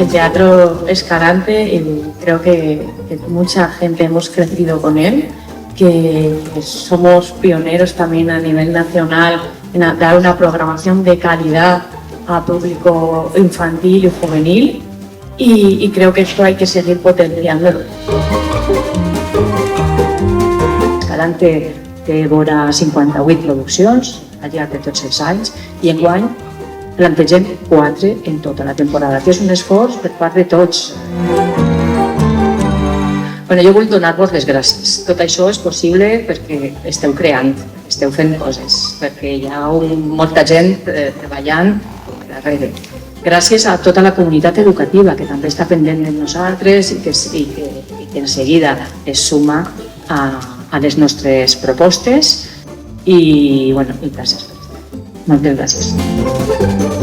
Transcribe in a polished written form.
El Teatro Escalante, creo que mucha gente hemos crecido con él, que somos pioneros también a nivel nacional en dar una programación de calidad a público infantil y juvenil, y creo que esto hay que seguir potenciándolo. Escalante té vora 58 produccions al llarg de tots els anys i enguany plantegem 4 en tota la temporada, que és un esforç per part de tots. Jo vull donar-vos les gràcies. Tot això és possible perquè esteu creant, esteu fent coses, perquè hi ha molta gent treballant darrere. Gràcies a tota la comunitat educativa que també està pendent de nosaltres i que en seguida es suma a les nostres propostes i gràcies per estar. Moltes gràcies.